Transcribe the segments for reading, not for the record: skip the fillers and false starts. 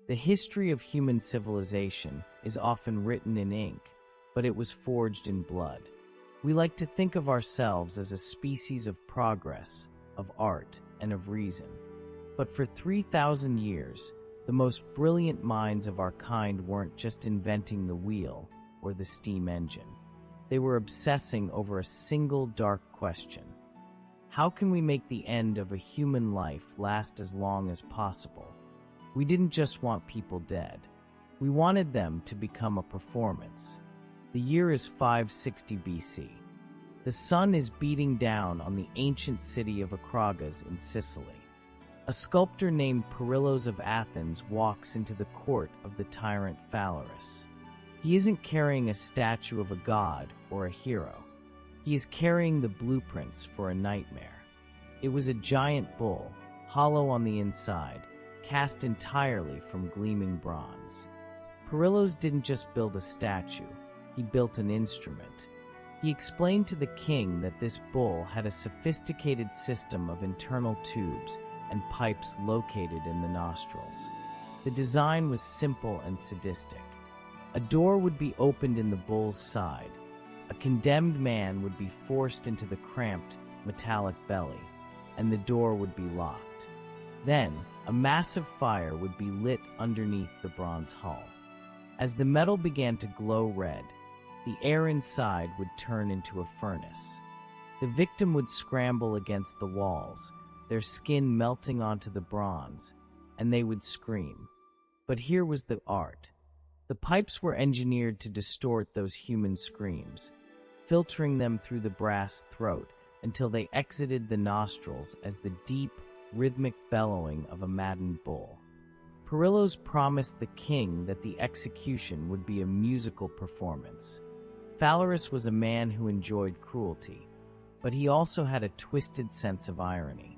The history of human civilization is often written in ink, but it was forged in blood. We like to think of ourselves as a species of progress, of art, and of reason. But for 3,000 years, the most brilliant minds of our kind weren't just inventing the wheel or the steam engine. They were obsessing over a single dark question. How can we make the end of a human life last as long as possible? We didn't just want people dead. We wanted them to become a performance. The year is 560 BC. The sun is beating down on the ancient city of Acragas in Sicily. A sculptor named Perillos of Athens walks into the court of the tyrant Phalaris. He isn't carrying a statue of a god or a hero. He is carrying the blueprints for a nightmare. It was a giant bull, hollow on the inside, cast entirely from gleaming bronze. Perillos didn't just build a statue, he built an instrument. He explained to the king that this bull had a sophisticated system of internal tubes and pipes located in the nostrils. The design was simple and sadistic. A door would be opened in the bull's side. A condemned man would be forced into the cramped, metallic belly, and the door would be locked. Then, a massive fire would be lit underneath the bronze hull. As the metal began to glow red, the air inside would turn into a furnace. The victim would scramble against the walls, their skin melting onto the bronze, and they would scream. But here was the art. The pipes were engineered to distort those human screams, filtering them through the brass throat until they exited the nostrils as the deep, rhythmic bellowing of a maddened bull. Perillos promised the king that the execution would be a musical performance. Phalaris was a man who enjoyed cruelty, but he also had a twisted sense of irony.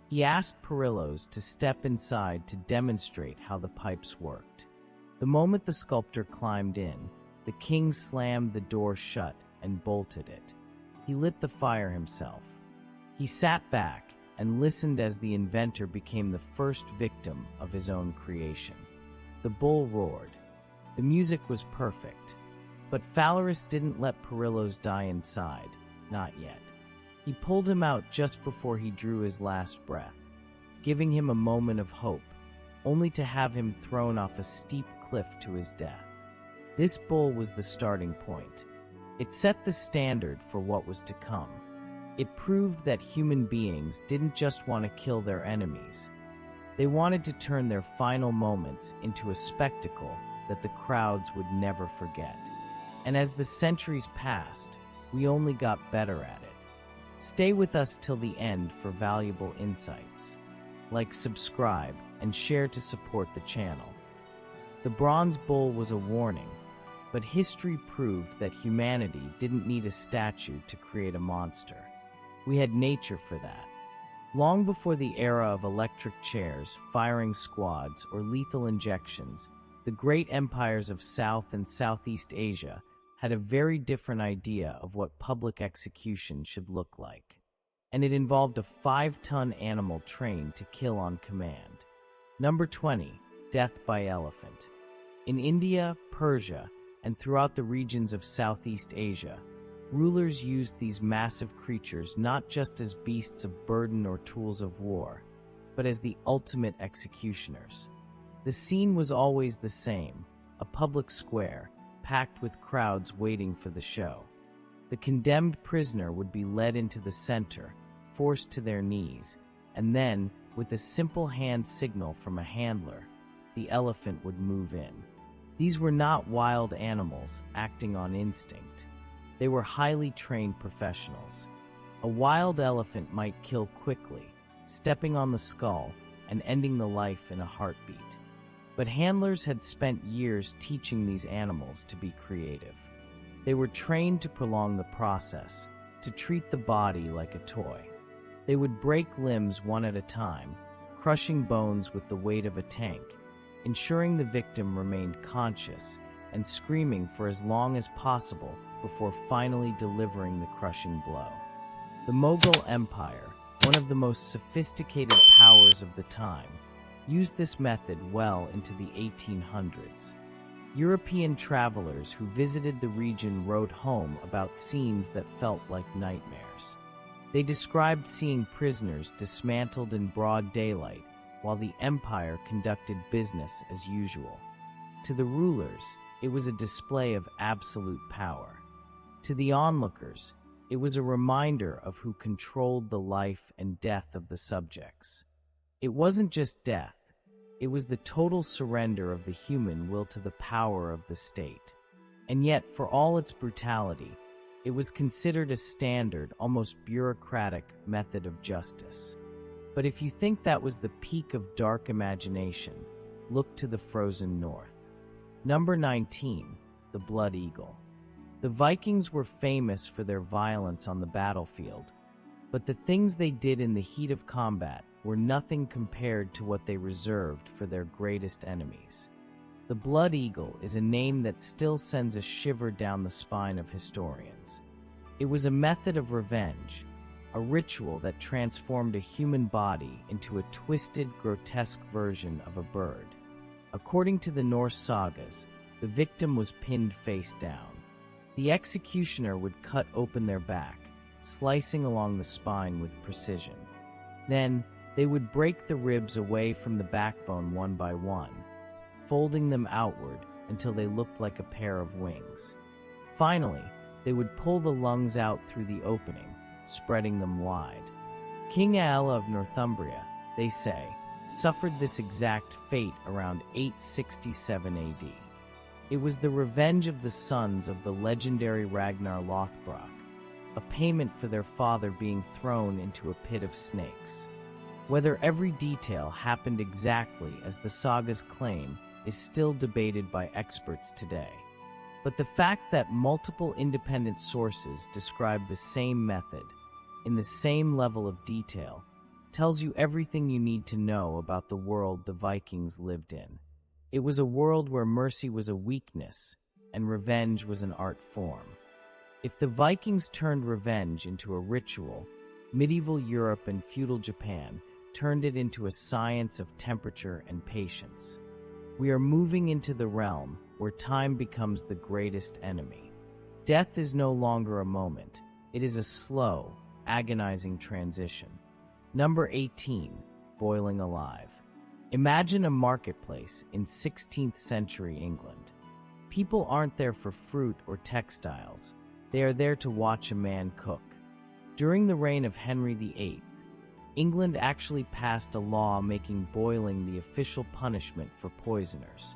He asked Perillos to step inside to demonstrate how the pipes worked. The moment the sculptor climbed in, the king slammed the door shut and bolted it. He lit the fire himself. He sat back and listened as the inventor became the first victim of his own creation. The bull roared. The music was perfect. But Phalaris didn't let Perillos die inside, not yet. He pulled him out just before he drew his last breath, giving him a moment of hope, only to have him thrown off a steep cliff to his death. This bull was the starting point. It set the standard for what was to come. It proved that human beings didn't just want to kill their enemies. They wanted to turn their final moments into a spectacle that the crowds would never forget. And as the centuries passed, we only got better at it. Stay with us till the end for valuable insights. Like, subscribe, and share to support the channel. The bronze bull was a warning, but history proved that humanity didn't need a statue to create a monster. We had nature for that. Long before the era of electric chairs, firing squads, or lethal injections, the great empires of South and Southeast Asia had a very different idea of what public execution should look like. And it involved a 5-ton animal trained to kill on command. Number 20, death by elephant. In India, Persia, and throughout the regions of Southeast Asia, rulers used these massive creatures not just as beasts of burden or tools of war, but as the ultimate executioners. The scene was always the same, a public square, packed with crowds waiting for the show. The condemned prisoner would be led into the center, forced to their knees, and then, with a simple hand signal from a handler, the elephant would move in. These were not wild animals acting on instinct. They were highly trained professionals. A wild elephant might kill quickly, stepping on the skull and ending the life in a heartbeat. But handlers had spent years teaching these animals to be creative. They were trained to prolong the process, to treat the body like a toy. They would break limbs one at a time, crushing bones with the weight of a tank, ensuring the victim remained conscious and screaming for as long as possible before finally delivering the crushing blow. The Mughal Empire, one of the most sophisticated powers of the time, used this method well into the 1800s. European travelers who visited the region wrote home about scenes that felt like nightmares. They described seeing prisoners dismantled in broad daylight while the empire conducted business as usual. To the rulers, it was a display of absolute power. To the onlookers, it was a reminder of who controlled the life and death of the subjects. It wasn't just death, it was the total surrender of the human will to the power of the state. And yet, for all its brutality, it was considered a standard, almost bureaucratic method of justice. But if you think that was the peak of dark imagination, look to the frozen north. Number 19, the Blood Eagle. The Vikings were famous for their violence on the battlefield, but the things they did in the heat of combat were nothing compared to what they reserved for their greatest enemies. The Blood Eagle is a name that still sends a shiver down the spine of historians. It was a method of revenge, a ritual that transformed a human body into a twisted, grotesque version of a bird. According to the Norse sagas, the victim was pinned face down. The executioner would cut open their back, slicing along the spine with precision. Then, they would break the ribs away from the backbone one by one, folding them outward until they looked like a pair of wings. Finally, they would pull the lungs out through the opening, spreading them wide. King Aella of Northumbria, they say, suffered this exact fate around 867 AD. It was the revenge of the sons of the legendary Ragnar Lothbrok, a payment for their father being thrown into a pit of snakes. Whether every detail happened exactly as the sagas claim is still debated by experts today. But the fact that multiple independent sources describe the same method, in the same level of detail, tells you everything you need to know about the world the Vikings lived in. It was a world where mercy was a weakness and revenge was an art form. If the Vikings turned revenge into a ritual, medieval Europe and feudal Japan turned it into a science of temperature and patience. We are moving into the realm where time becomes the greatest enemy. Death is no longer a moment. It is a slow, agonizing transition. Number 18, boiling alive. Imagine a marketplace in 16th century England. People aren't there for fruit or textiles. They are there to watch a man cook. During the reign of Henry VIII, England actually passed a law making boiling the official punishment for poisoners.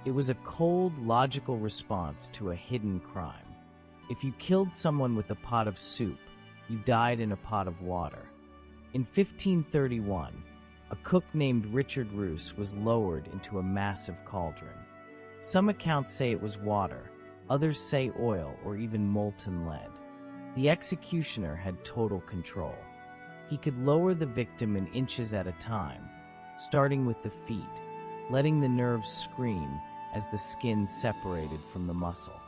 It was a cold, logical response to a hidden crime. If you killed someone with a pot of soup, you died in a pot of water. In 1531, a cook named Richard Roos was lowered into a massive cauldron. Some accounts say it was water, others say oil or even molten lead. The executioner had total control. He could lower the victim in inches at a time, starting with the feet, letting the nerves scream as the skin separated from the muscle.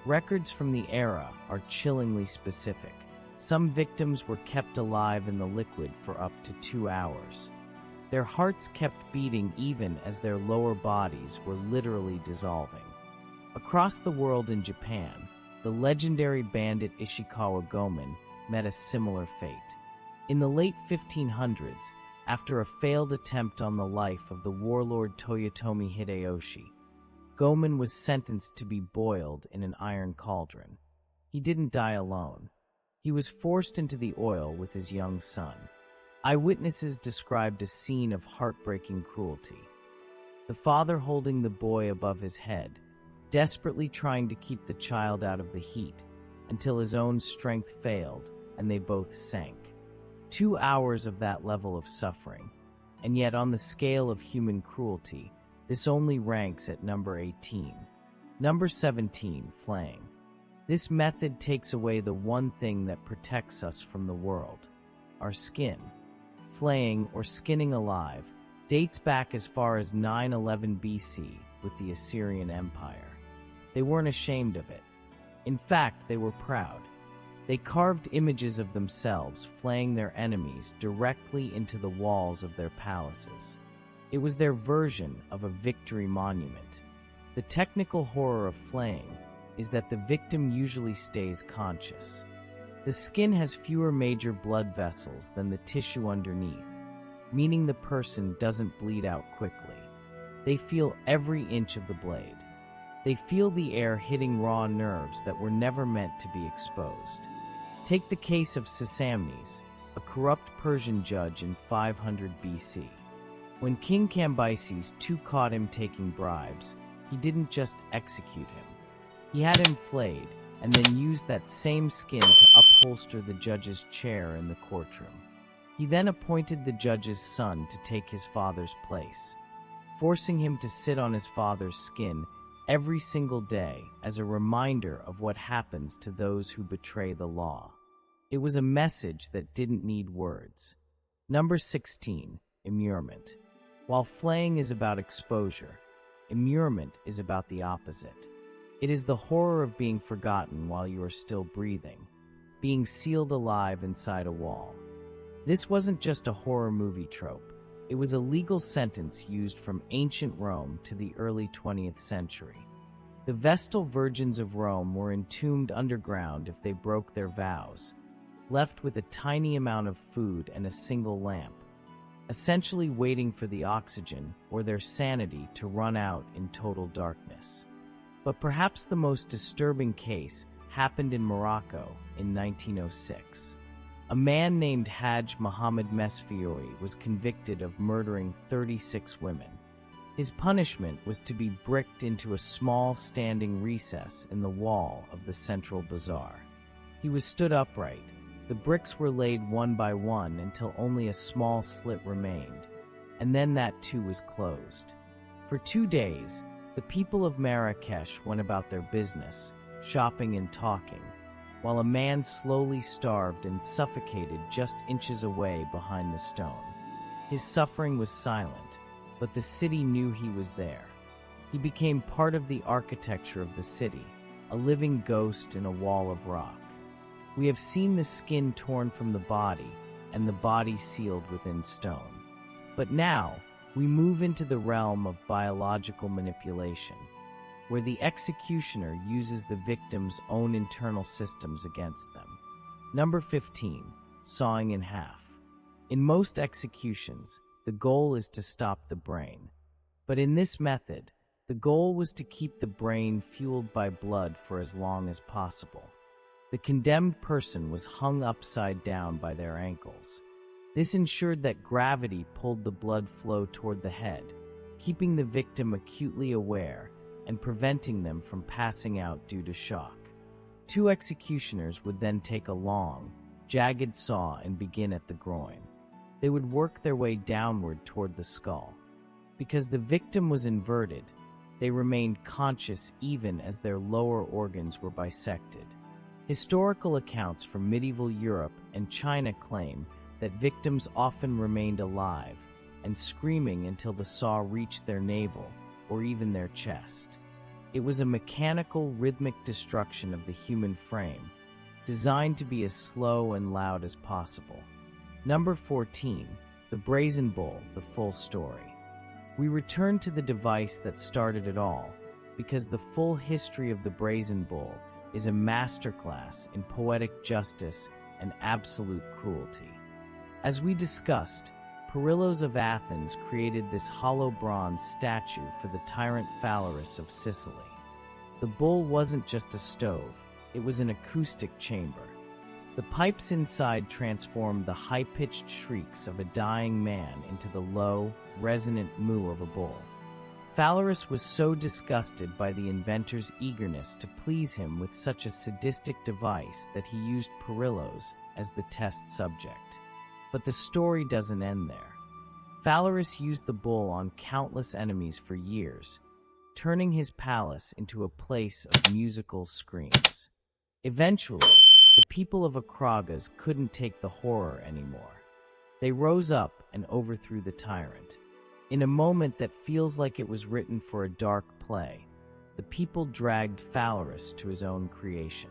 Records from the era are chillingly specific. Some victims were kept alive in the liquid for up to 2 hours. Their hearts kept beating even as their lower bodies were literally dissolving. Across the world in Japan, the legendary bandit Ishikawa Gomen met a similar fate. In the late 1500s, after a failed attempt on the life of the warlord Toyotomi Hideyoshi, Gomen was sentenced to be boiled in an iron cauldron. He didn't die alone. He was forced into the oil with his young son. Eyewitnesses described a scene of heartbreaking cruelty. The father holding the boy above his head, desperately trying to keep the child out of the heat, until his own strength failed and they both sank. 2 hours of that level of suffering, and yet on the scale of human cruelty, this only ranks at number 18. Number 17, flaying. This method takes away the one thing that protects us from the world, our skin. Flaying, or skinning alive, dates back as far as 911 BC with the Assyrian Empire. They weren't ashamed of it. In fact, they were proud. They carved images of themselves flaying their enemies directly into the walls of their palaces. It was their version of a victory monument. The technical horror of flaying is that the victim usually stays conscious. The skin has fewer major blood vessels than the tissue underneath, meaning the person doesn't bleed out quickly. They feel every inch of the blade. They feel the air hitting raw nerves that were never meant to be exposed. Take the case of Sisamnes, a corrupt Persian judge in 500 BC. When King Cambyses II caught him taking bribes, he didn't just execute him. He had him flayed, and then used that same skin to upholster the judge's chair in the courtroom. He then appointed the judge's son to take his father's place, forcing him to sit on his father's skin every single day as a reminder of what happens to those who betray the law. It was a message that didn't need words. Number 16, immurement. While flaying is about exposure, immurement is about the opposite. It is the horror of being forgotten while you are still breathing, being sealed alive inside a wall. This wasn't just a horror movie trope. It was a legal sentence used from ancient Rome to the early 20th century. The Vestal Virgins of Rome were entombed underground if they broke their vows, left with a tiny amount of food and a single lamp, essentially waiting for the oxygen or their sanity to run out in total darkness. But perhaps the most disturbing case happened in Morocco in 1906. A man named Hajj Mohammed Mesfiouri was convicted of murdering 36 women. His punishment was to be bricked into a small standing recess in the wall of the central bazaar. He was stood upright. The bricks were laid one by one until only a small slit remained, and then that too was closed. For 2 days, the people of Marrakesh went about their business, shopping and talking, while a man slowly starved and suffocated just inches away behind the stone. His suffering was silent, but the city knew he was there. He became part of the architecture of the city, a living ghost in a wall of rock. We have seen the skin torn from the body and the body sealed within stone. But now, we move into the realm of biological manipulation, where the executioner uses the victim's own internal systems against them. Number 15, sawing in half. In most executions, the goal is to stop the brain. But in this method, the goal was to keep the brain fueled by blood for as long as possible. The condemned person was hung upside down by their ankles. This ensured that gravity pulled the blood flow toward the head, keeping the victim acutely aware and preventing them from passing out due to shock. 2 executioners would then take a long, jagged saw and begin at the groin. They would work their way downward toward the skull. Because the victim was inverted, they remained conscious even as their lower organs were bisected. Historical accounts from medieval Europe and China claim that victims often remained alive and screaming until the saw reached their navel or even their chest. It was a mechanical, rhythmic destruction of the human frame, designed to be as slow and loud as possible. Number 14, the Brazen Bull, the full story. We return to the device that started it all, because the full history of the Brazen Bull is a masterclass in poetic justice and absolute cruelty. As we discussed, Perillos of Athens created this hollow bronze statue for the tyrant Phalaris of Sicily. The bull wasn't just a stove, it was an acoustic chamber. The pipes inside transformed the high-pitched shrieks of a dying man into the low, resonant moo of a bull. Phalaris was so disgusted by the inventor's eagerness to please him with such a sadistic device that he used Perillos as the test subject. But the story doesn't end there. Phalaris used the bull on countless enemies for years, turning his palace into a place of musical screams. Eventually, the people of Akragas couldn't take the horror anymore. They rose up and overthrew the tyrant. In a moment that feels like it was written for a dark play, the people dragged Phalaris to his own creation.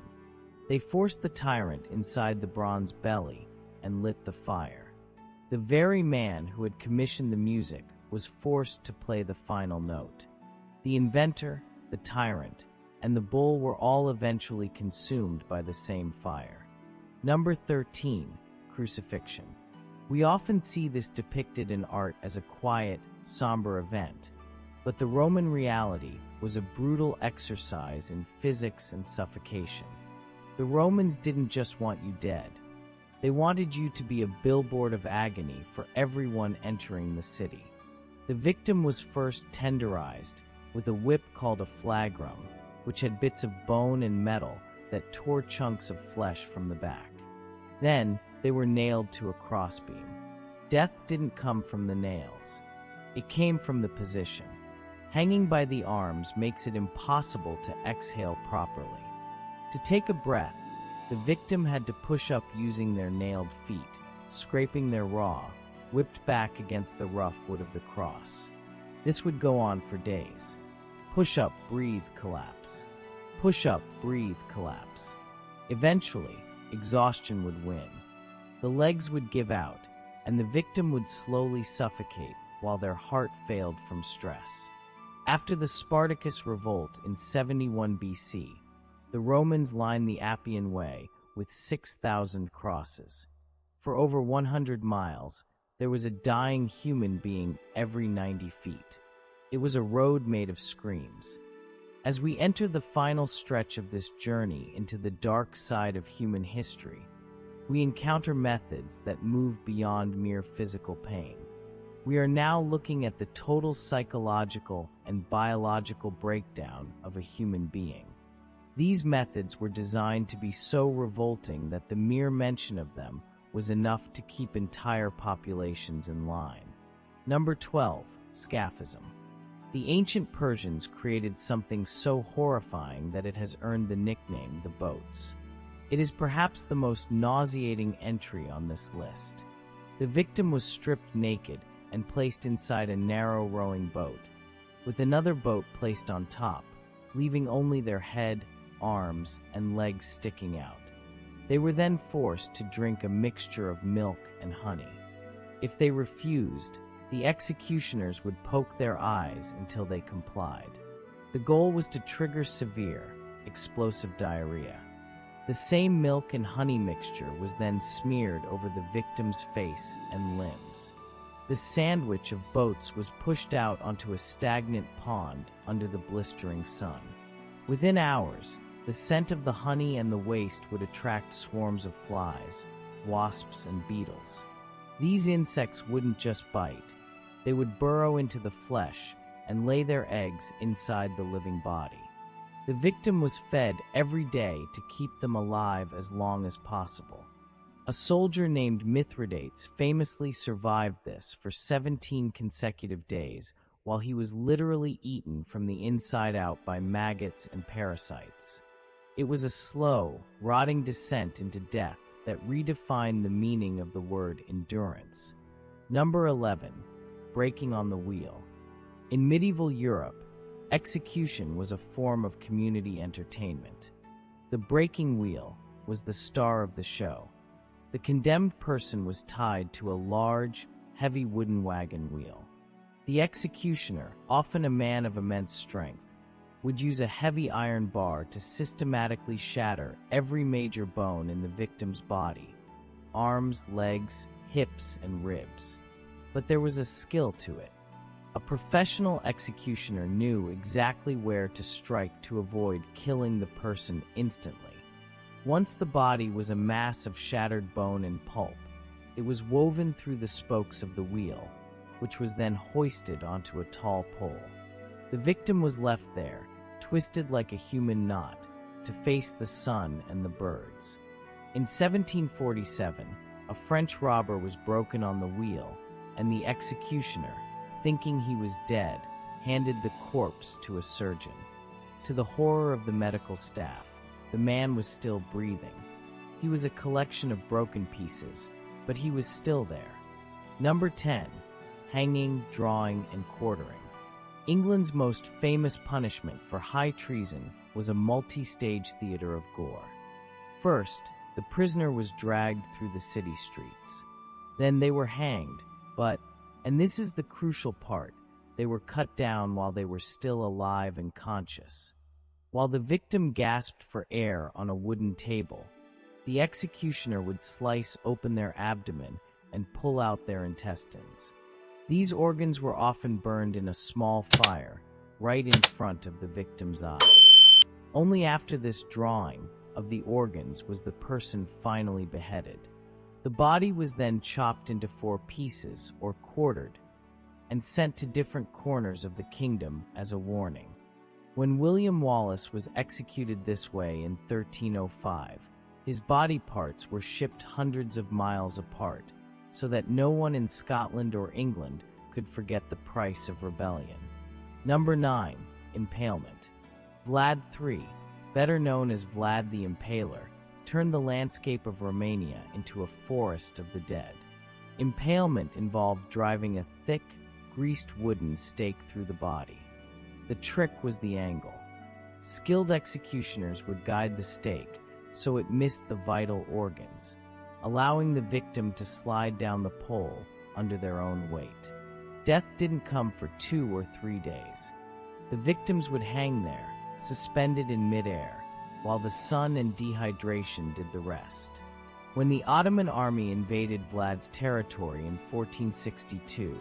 They forced the tyrant inside the bronze belly and lit the fire. The very man who had commissioned the music was forced to play the final note. The inventor, the tyrant, and the bull were all eventually consumed by the same fire. Number 13, crucifixion. We often see this depicted in art as a quiet, somber event, but the Roman reality was a brutal exercise in physics and suffocation. The Romans didn't just want you dead. They wanted you to be a billboard of agony for everyone entering the city. The victim was first tenderized with a whip called a flagrum, which had bits of bone and metal that tore chunks of flesh from the back. Then, they were nailed to a crossbeam. Death didn't come from the nails. It came from the position. Hanging by the arms makes it impossible to exhale properly. To take a breath, the victim had to push up using their nailed feet, scraping their raw, whipped back against the rough wood of the cross. This would go on for days. Push up, breathe, collapse. Push up, breathe, collapse. Eventually, exhaustion would win. The legs would give out, and the victim would slowly suffocate while their heart failed from stress. After the Spartacus revolt in 71 BC, the Romans lined the Appian Way with 6,000 crosses. For over 100 miles, there was a dying human being every 90 feet. It was a road made of screams. As we enter the final stretch of this journey into the dark side of human history, we encounter methods that move beyond mere physical pain. We are now looking at the total psychological and biological breakdown of a human being. These methods were designed to be so revolting that the mere mention of them was enough to keep entire populations in line. Number 12, scaphism. The ancient Persians created something so horrifying that it has earned the nickname the boats. It is perhaps the most nauseating entry on this list. The victim was stripped naked and placed inside a narrow rowing boat, with another boat placed on top, leaving only their head, arms, and legs sticking out. They were then forced to drink a mixture of milk and honey. If they refused, the executioners would poke their eyes until they complied. The goal was to trigger severe, explosive diarrhea. The same milk and honey mixture was then smeared over the victim's face and limbs. The sandwich of boats was pushed out onto a stagnant pond under the blistering sun. Within hours, the scent of the honey and the waste would attract swarms of flies, wasps, and beetles. These insects wouldn't just bite. They would burrow into the flesh and lay their eggs inside the living body. The victim was fed every day to keep them alive as long as possible. A soldier named Mithridates famously survived this for 17 consecutive days while he was literally eaten from the inside out by maggots and parasites. It was a slow, rotting descent into death that redefined the meaning of the word endurance. Number 11. Breaking on the wheel. In medieval Europe, execution was a form of community entertainment. The breaking wheel was the star of the show. The condemned person was tied to a large, heavy wooden wagon wheel. The executioner, often a man of immense strength, would use a heavy iron bar to systematically shatter every major bone in the victim's body: arms, legs, hips, and ribs. But there was a skill to it. A professional executioner knew exactly where to strike to avoid killing the person instantly. Once the body was a mass of shattered bone and pulp, it was woven through the spokes of the wheel, which was then hoisted onto a tall pole. The victim was left there, twisted like a human knot, to face the sun and the birds. In 1747, a French robber was broken on the wheel, and the executioner, thinking he was dead, handed the corpse to a surgeon. To the horror of the medical staff, the man was still breathing. He was a collection of broken pieces, but he was still there. Number 10. Hanging, drawing, and quartering. England's most famous punishment for high treason was a multi-stage theater of gore. First, the prisoner was dragged through the city streets. Then they were hanged, but, And this is the crucial part. They were cut down while they were still alive and conscious. While the victim gasped for air on a wooden table, the executioner would slice open their abdomen and pull out their intestines. These organs were often burned in a small fire right in front of the victim's eyes. Only after this drawing of the organs was the person finally beheaded. The body was then chopped into 4 pieces or quartered and sent to different corners of the kingdom as a warning. When William Wallace was executed this way in 1305, his body parts were shipped hundreds of miles apart so that no one in Scotland or England could forget the price of rebellion. Number 9. Impalement. Vlad III, better known as Vlad the Impaler, turned the landscape of Romania into a forest of the dead. Impalement involved driving a thick, greased wooden stake through the body. The trick was the angle. Skilled executioners would guide the stake so it missed the vital organs, allowing the victim to slide down the pole under their own weight. Death didn't come for 2 or 3 days. The victims would hang there, suspended in midair, while the sun and dehydration did the rest. When the Ottoman army invaded Vlad's territory in 1462,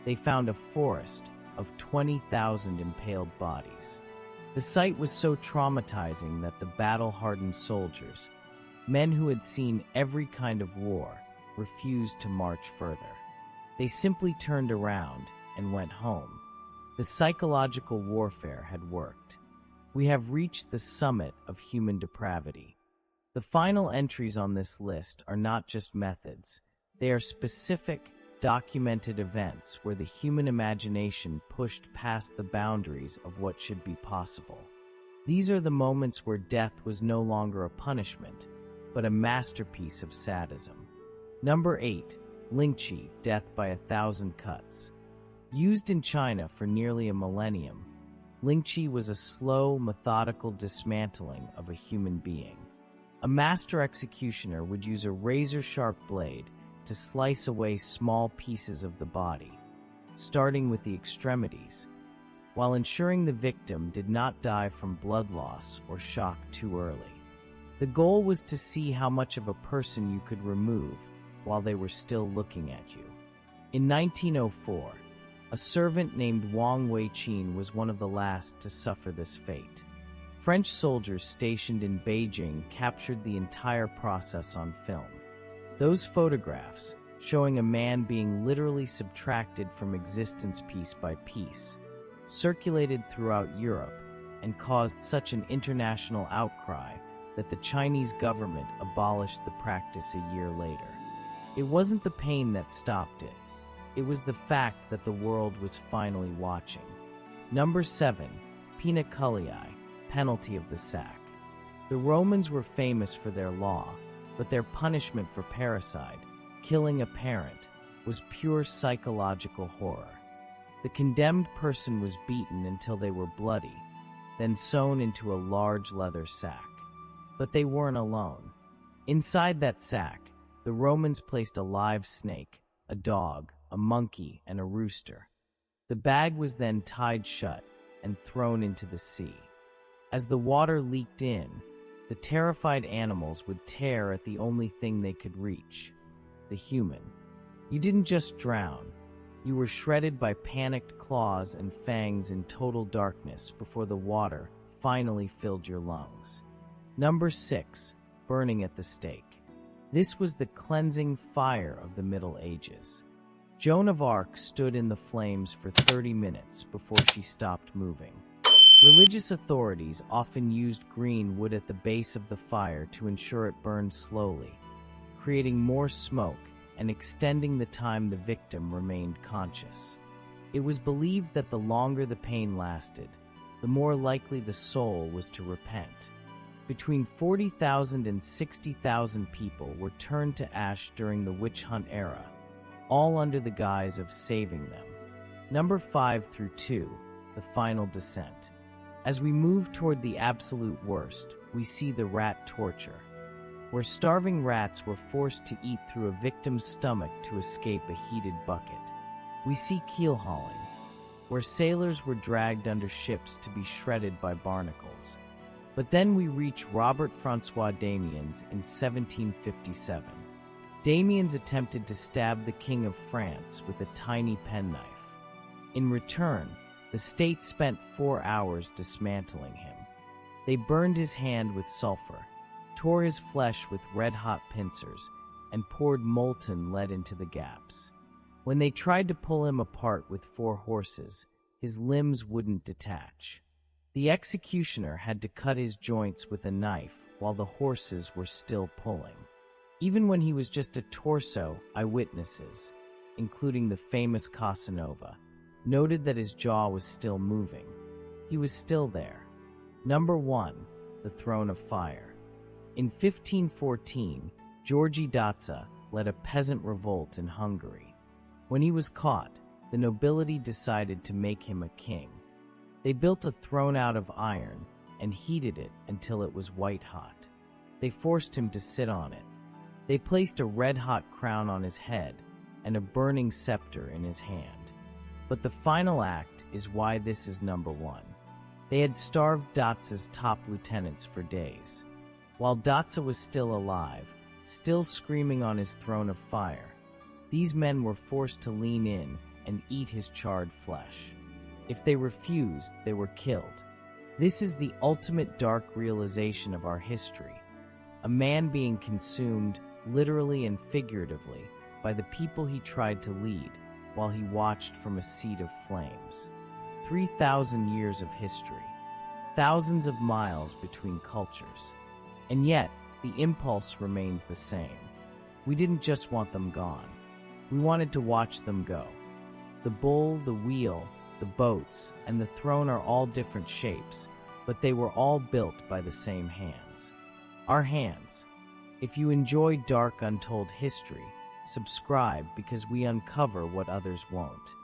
they found a forest of 20,000 impaled bodies. The sight was so traumatizing that the battle-hardened soldiers, men who had seen every kind of war, refused to march further. They simply turned around and went home. The psychological warfare had worked. We have reached the summit of human depravity. The final entries on this list are not just methods. They are specific, documented events where the human imagination pushed past the boundaries of what should be possible. These are the moments where death was no longer a punishment, but a masterpiece of sadism. Number 8. Lingqi, death by 1,000 cuts. Used in China for nearly a millennium, Lingqi was a slow, methodical dismantling of a human being. A master executioner would use a razor-sharp blade to slice away small pieces of the body, starting with the extremities, while ensuring the victim did not die from blood loss or shock too early. The goal was to see how much of a person you could remove while they were still looking at you. In 1904, a servant named Wang Weiqin was one of the last to suffer this fate. French soldiers stationed in Beijing captured the entire process on film. Those photographs, showing a man being literally subtracted from existence piece by piece, circulated throughout Europe and caused such an international outcry that the Chinese government abolished the practice a year later. It wasn't the pain that stopped it. It was the fact that the world was finally watching. Number 7. Pena culiae, penalty of the sack. The Romans were famous for their law, but their punishment for parricide, killing a parent, was pure psychological horror. The condemned person was beaten until they were bloody, then sewn into a large leather sack. But they weren't alone. Inside that sack, the Romans placed a live snake, a dog, a monkey, and a rooster. The bag was then tied shut and thrown into the sea. As the water leaked in, the terrified animals would tear at the only thing they could reach, the human. You didn't just drown. You were shredded by panicked claws and fangs in total darkness before the water finally filled your lungs. Number 6. Burning at the stake. This was the cleansing fire of the Middle Ages. Joan of Arc stood in the flames for 30 minutes before she stopped moving. Religious authorities often used green wood at the base of the fire to ensure it burned slowly, creating more smoke and extending the time the victim remained conscious. It was believed that the longer the pain lasted, the more likely the soul was to repent. Between 40,000 and 60,000 people were turned to ash during the witch hunt era, all under the guise of saving them. Number 5 through 2, the final descent. As we move toward the absolute worst, we see the rat torture, where starving rats were forced to eat through a victim's stomach to escape a heated bucket. We see keel hauling, where sailors were dragged under ships to be shredded by barnacles. But then we reach Robert Francois Damiens in 1757. Damiens attempted to stab the King of France with a tiny penknife. In return, the state spent 4 hours dismantling him. They burned his hand with sulfur, tore his flesh with red-hot pincers, and poured molten lead into the gaps. When they tried to pull him apart with 4 horses, his limbs wouldn't detach. The executioner had to cut his joints with a knife while the horses were still pulling. Even when he was just a torso, eyewitnesses, including the famous Casanova, noted that his jaw was still moving. He was still there. Number 1. The Throne of Fire. In 1514, György Daca led a peasant revolt in Hungary. When he was caught, the nobility decided to make him a king. They built a throne out of iron and heated it until it was white-hot. They forced him to sit on it. They placed a red-hot crown on his head and a burning scepter in his hand. But the final act is why this is number 1. They had starved Daca's top lieutenants for days. While Daca was still alive, still screaming on his throne of fire, these men were forced to lean in and eat his charred flesh. If they refused, they were killed. This is the ultimate dark realization of our history. A man being consumed, literally and figuratively, by the people he tried to lead, while he watched from a seat of flames. 3,000 years of history. Thousands of miles between cultures. And yet, the impulse remains the same. We didn't just want them gone. We wanted to watch them go. The bull, the wheel, the boats, and the throne are all different shapes, but they were all built by the same hands. Our hands. If you enjoy dark, untold history, subscribe because we uncover what others won't.